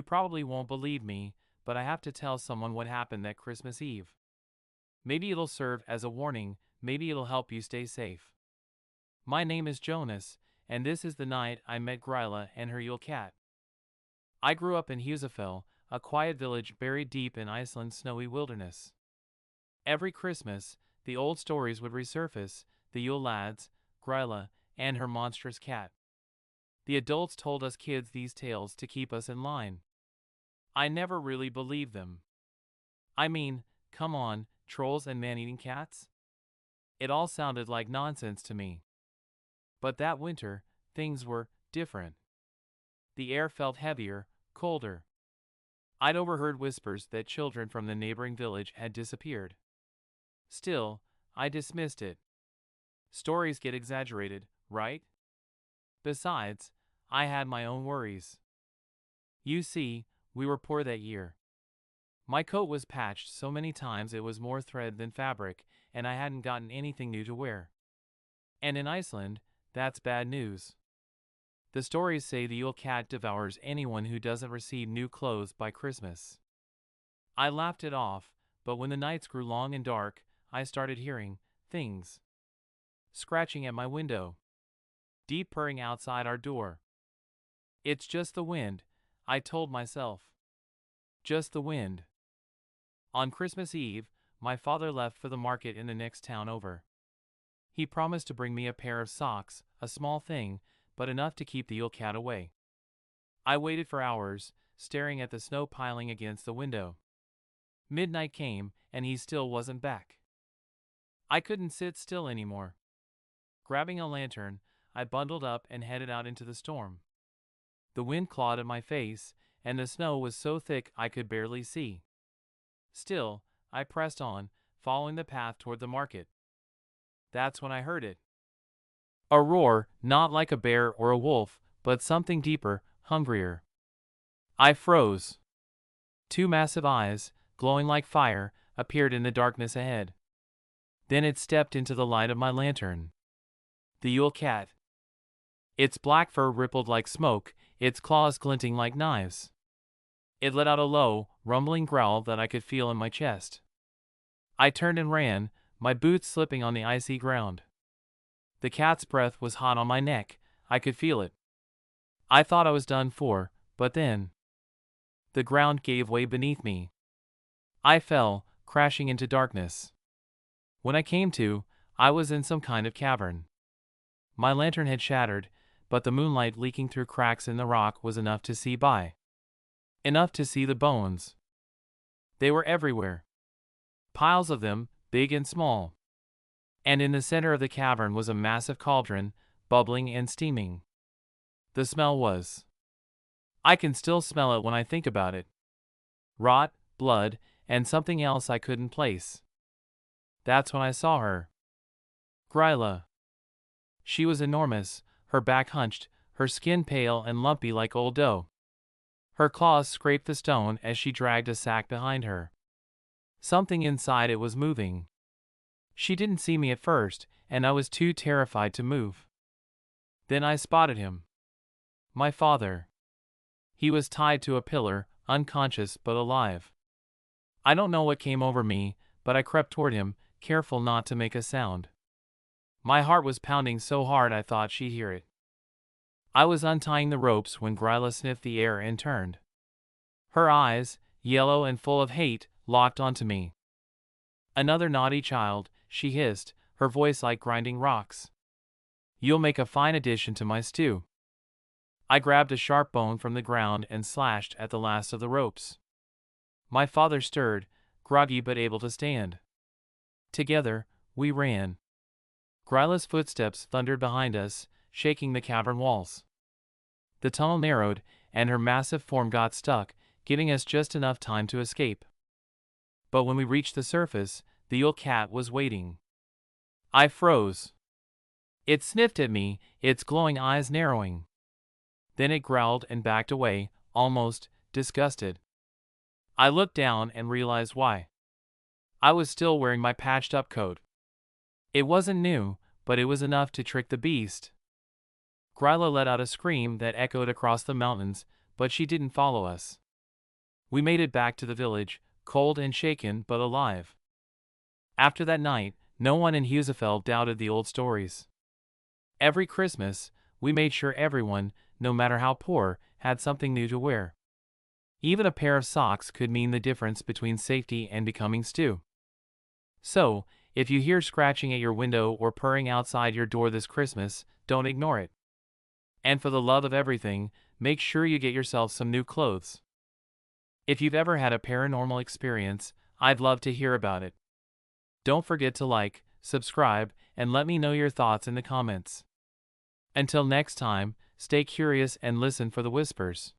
probably won't believe me, but I have to tell someone what happened that Christmas Eve. Maybe it'll serve as a warning, maybe it'll help you stay safe. My name is Jonas, and this is the night I met Grýla and her Yule Cat. I grew up in Husafell, a quiet village buried deep in Iceland's snowy wilderness. Every Christmas, the old stories would resurface, the Yule lads, Grýla, and her monstrous cat. The adults told us kids these tales to keep us in line. I never really believed them. I mean, come on, trolls and man-eating cats? It all sounded like nonsense to me. But that winter, things were different. The air felt heavier, colder. I'd overheard whispers that children from the neighboring village had disappeared. Still, I dismissed it. Stories get exaggerated, right? Besides, I had my own worries. You see, we were poor that year. My coat was patched so many times it was more thread than fabric, and I hadn't gotten anything new to wear. And in Iceland, that's bad news. The stories say the Yule Cat devours anyone who doesn't receive new clothes by Christmas. I laughed it off, but when the nights grew long and dark, I started hearing things. Scratching at my window. Deep purring outside our door. It's just the wind, I told myself. Just the wind. On Christmas Eve, my father left for the market in the next town over. He promised to bring me a pair of socks, a small thing, but enough to keep the Yule Cat away. I waited for hours, staring at the snow piling against the window. Midnight came, and he still wasn't back. I couldn't sit still anymore. Grabbing a lantern, I bundled up and headed out into the storm. The wind clawed at my face, and the snow was so thick I could barely see. Still, I pressed on, following the path toward the market. That's when I heard it. A roar, not like a bear or a wolf, but something deeper, hungrier. I froze. Two massive eyes, glowing like fire, appeared in the darkness ahead. Then it stepped into the light of my lantern. The Yule Cat. Its black fur rippled like smoke, its claws glinting like knives. It let out a low, rumbling growl that I could feel in my chest. I turned and ran, my boots slipping on the icy ground. The cat's breath was hot on my neck, I could feel it. I thought I was done for, but then the ground gave way beneath me. I fell, crashing into darkness. When I came to, I was in some kind of cavern. My lantern had shattered, but the moonlight leaking through cracks in the rock was enough to see by. Enough to see the bones. They were everywhere. Piles of them, big and small. And in the center of the cavern was a massive cauldron, bubbling and steaming. The smell was. I can still smell it when I think about it. Rot, blood, and something else I couldn't place. That's when I saw her. Grýla. She was enormous, her back hunched, her skin pale and lumpy like old dough. Her claws scraped the stone as she dragged a sack behind her. Something inside it was moving. She didn't see me at first, and I was too terrified to move. Then I spotted him. My father. He was tied to a pillar, unconscious but alive. I don't know what came over me, but I crept toward him, careful not to make a sound. My heart was pounding so hard I thought she'd hear it. I was untying the ropes when Grýla sniffed the air and turned. Her eyes, yellow and full of hate, locked onto me. Another naughty child, she hissed, her voice like grinding rocks. You'll make a fine addition to my stew. I grabbed a sharp bone from the ground and slashed at the last of the ropes. My father stirred, groggy but able to stand. Together, we ran. Grýla's footsteps thundered behind us, shaking the cavern walls. The tunnel narrowed, and her massive form got stuck, giving us just enough time to escape. But when we reached the surface, the Yule Cat was waiting. I froze. It sniffed at me, its glowing eyes narrowing. Then it growled and backed away, almost disgusted. I looked down and realized why. I was still wearing my patched-up coat. It wasn't new, but it was enough to trick the beast. Grýla let out a scream that echoed across the mountains, but she didn't follow us. We made it back to the village, cold and shaken but alive. After that night, no one in Husefeld doubted the old stories. Every Christmas, we made sure everyone, no matter how poor, had something new to wear. Even a pair of socks could mean the difference between safety and becoming stew. So, if you hear scratching at your window or purring outside your door this Christmas, don't ignore it. And for the love of everything, make sure you get yourself some new clothes. If you've ever had a paranormal experience, I'd love to hear about it. Don't forget to like, subscribe, and let me know your thoughts in the comments. Until next time, stay curious and listen for the whispers.